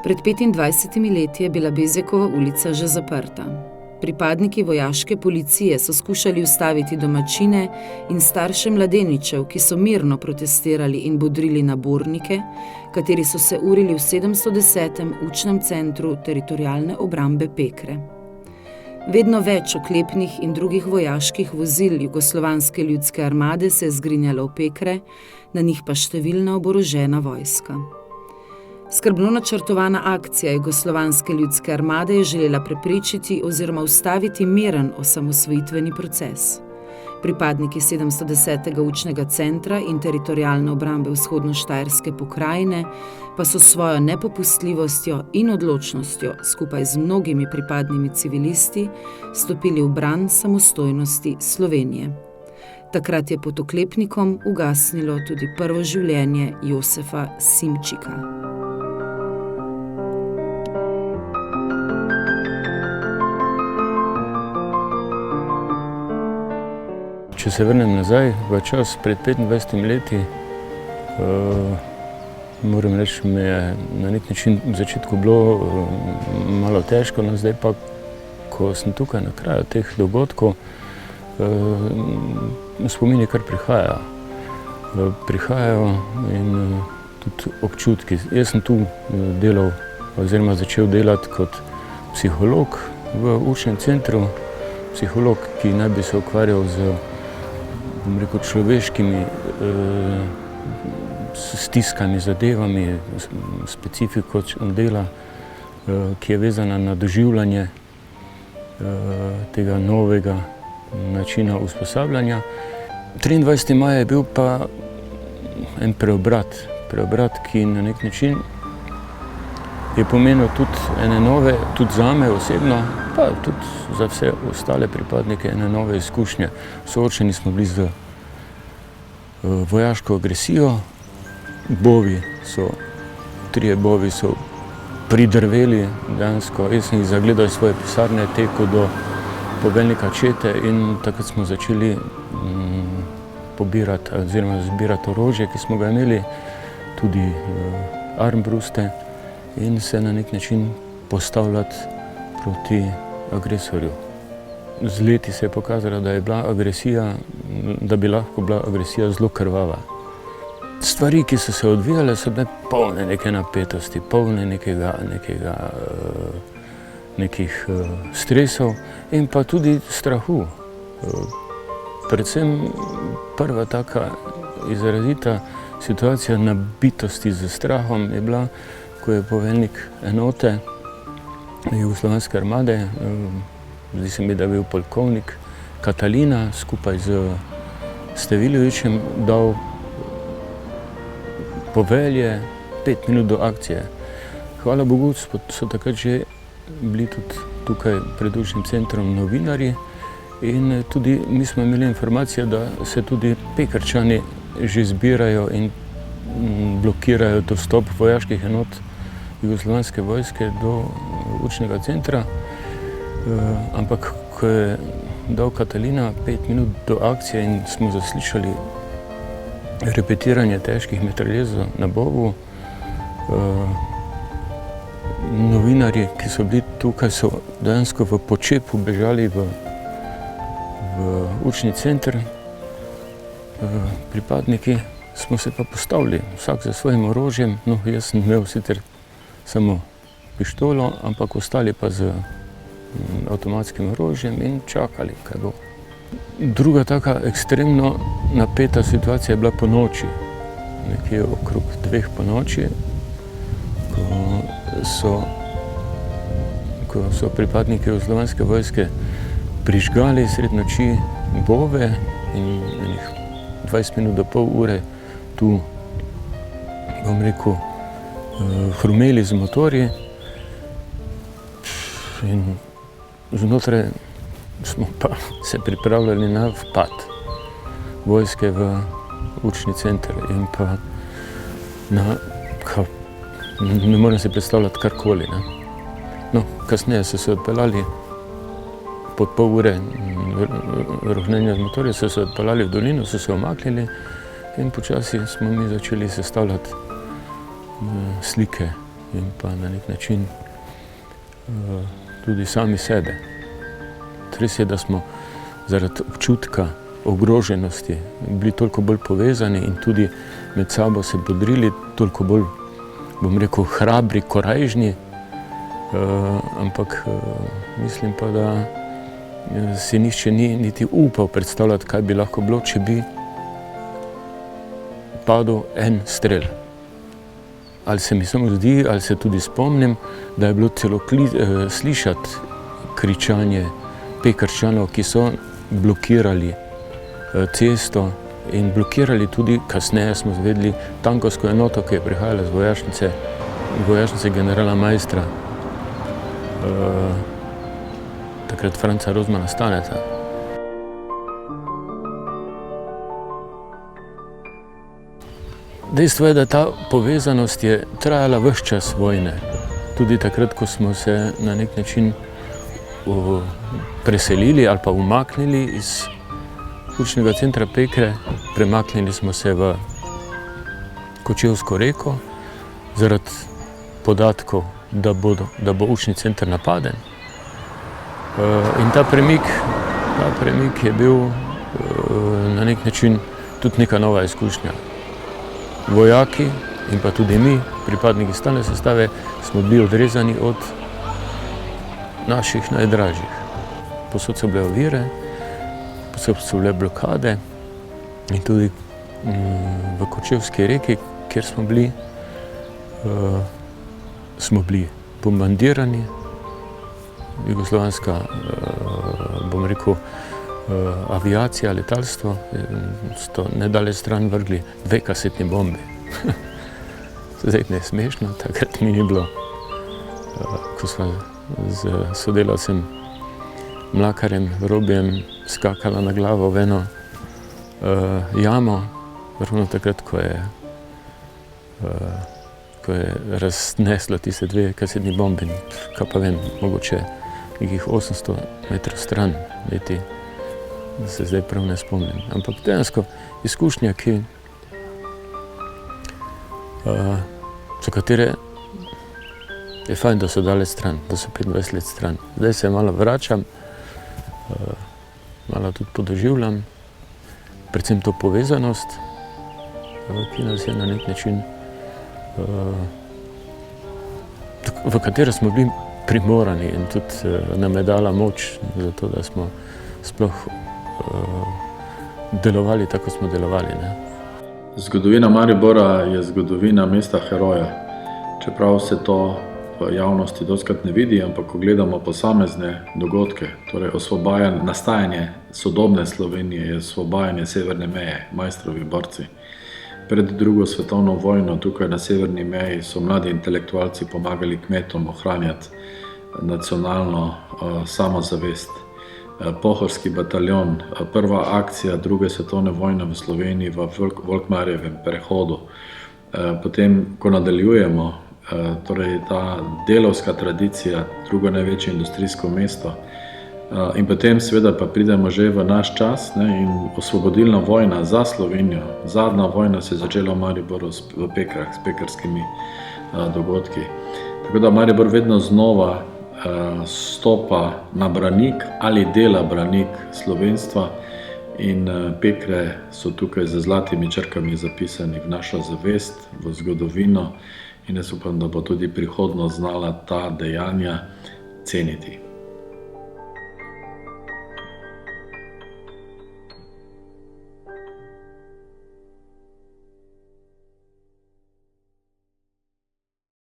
Pred 25 leti je bila Bezjakova ulica že zaprta. Pripadniki vojaške policije so skušali ustaviti domačine in starše mladeničev, ki so mirno protestirali in bodrili nabornike, kateri so se urili v 710. učnem centru teritorialne obrambe Pekre. Vedno več oklepnih in drugih vojaških vozil Jugoslovanske ljudske armade se je zgrinjalo v Pekre, na njih pa številna oborožena vojska. Skrbno načrtovana akcija Jugoslovanske ljudske armade je želela preprečiti oziroma ustaviti miren osamosvojitveni proces. Pripadniki 710. učnega centra in teritorialne obrambe vzhodno-štajerske pokrajine pa so svojo nepopustljivostjo in odločnostjo skupaj z mnogimi pripadnimi civilisti stopili v bran samostojnosti Slovenije. Takrat je pod oklepnikom ugasnilo tudi prvo življenje Josefa Simčika. Če se vrnem nazaj v čas pred 25 leti, moram reči, mi je na nek način v začetku bilo malo težko, no zdaj pa, ko sem tukaj na kraju teh dogodkov, spomini kar prihajajo. Prihajajo in tudi občutki. Jaz sem tu delal oziroma začel delati kot psiholog v učnem centru, psiholog, ki naj bi se ukvarjal z človeškimi stiskami, zadevami, specifiko dela, ki je vezana na doživljanje tega novega načina usposabljanja. 23. maja je bil pa en preobrat, ki na nek način je pomenil tudi ene nove, tudi zame osebno, pa tudi za vse ostale pripadnike ene nove izkušnje. Soočeni smo bili z vojaško agresijo, trije bovi so pridrveli dejansko. Jaz sem jih zagledal iz svoje pisarne, tekel do poveljnika čete in takrat smo začeli pobirati oziroma zbirati orožje, ki smo ga imeli, tudi armbruste, in se na nek način postavljati proti agresorju. Z leti se je pokazalo, da bi lahko bila agresija zelo krvava. Stvari, ki so se odvijale, so bile polne neke napetosti, polne nekih stresov in pa tudi strahu. Predvsem prva taka izrazita situacija nabitosti z strahom je bila, ko je poveljnik enote Jugoslovanske armade, zdi se mi, da je bil polkovnik Katalina, skupaj z Steviljovićem dal povelje 5 minut do akcije. Hvala Bogu, so takrat že bili tudi tukaj pred učnim centrom novinarji in tudi mi smo imeli informacije, da se tudi Pekrčani že zbirajo in blokirajo dostop vojaških enot Jugoslovanske vojske do učnega centra, ampak ko je dal Katalina 5 minut do akcije in smo zaslišali repetiranje težkih mitraljezov na Bovu, novinarji, ki so bili tukaj, so dejansko v počepu bežali v učni center. Pripadniki smo se pa postavili, vsak za svojim orožjem, no jaz sem imel sicer samo pištolo, ampak ostali pa z avtomatskim orožjem in čakali, kaj bo. Druga taka ekstremno napeta situacija je bila po noči, nekje okrog 2 po noči, ko so pripadniki Jugoslovanske vojske prižgali sred noči bove in 20 minut do pol ure tu, bom rekel, hrumeli z motorji in znotraj smo pa se pripravljali na vpad vojske v učni center in pa ne morem si predstavljati karkoli. No, kasneje so se odpeljali po pol ure rohnenja z motorja, so se odpeljali v dolino, so se umaknili in počasi smo mi začeli sestavljati slike in pa na nek način tudi sami sebe. Res je, da smo zaradi občutka ogroženosti bili toliko bolj povezani in tudi med sabo se bodrili, toliko bolj, bom rekel, hrabri, korajžni, ampak mislim pa, da si nihče ni niti upal predstavljati, kaj bi lahko bilo, če bi padel en strel. Ali se mi samo zdi, ali se tudi spomnim, da je bilo celo slišati kričanje Pekrčanov, ki so blokirali cesto in blokirali tudi, kasneje smo izvedeli, tankovsko enoto, ki je prihajala z vojašnice generala Maistra, takrat Franca Rozmana Staneta. Dejstvo je, da ta povezanost je trajala ves čas vojne. Tudi takrat, ko smo se na nek način preselili ali pa umaknili iz učnega centra Pekre, premaknili smo se v Kočevsko Reko zaradi podatkov, da bo učni center napaden. In ta premik je bil na nek način tudi neka nova izkušnja. Vojaki in pa tudi mi, pripadniki stalne sestave, smo bili odrezani od naših najdražjih. Posod so bile ovire, posod so bile blokade in tudi v Kočevski Reki, kjer smo bili bombardirani. Jugoslovanska, bom rekel, aviacija, letalstvo, so nedaleč stran vrgli 2 kasetni bombi. Zdaj ne je smešno, takrat mi ni bilo, ko smo z sodelavcem Mlakarjem Robijem skakala na glavo v eno jamo, ravno takrat, ko je razneslo tiste 2 kasetni bombi, kaj pa vem, mogoče nekih 800 metrov stran leti, da se zdaj prav ne spomnim. Ampak dejansko izkušnja, za katere je fajn, da so daleč stran, da so 25 let stran. Zdaj se malo vračam, malo tudi podoživljam, predvsem to povezanost, ki nas je na nek način, v katero smo bili primorani in tudi nam je dala moč za to, da smo sploh delovali tako, smo delovali. Zgodovina Maribora je zgodovina mesta heroja. Čeprav se to v javnosti dostikrat ne vidi, ampak ko gledamo posamezne dogodke, torej nastajanje sodobne Slovenije je osvobajanje severne meje, Maistrovi borci. Pred drugo svetovno vojno tukaj na severni meji so mladi intelektualci pomagali kmetom ohranjati nacionalno samozavest. Pohorski bataljon, prva akcija druge svetovne vojne v Sloveniji v Volkmarjevem prehodu. Potem, ko nadaljujemo, torej ta delovska tradicija, drugo največje industrijsko mesto, in potem seveda pa pridemo že v naš čas in osvobodilna vojna za Slovenijo. Zadnja vojna se je začela v Mariboru v Pekrah s pekrskimi dogodki. Tako da Maribor vedno znova stopa na branik ali dela branik slovenstva in Pekre so tukaj z zlatimi črkami zapisani v našo zavest, v zgodovino in jaz upam, da bo tudi prihodnost znala ta dejanja ceniti.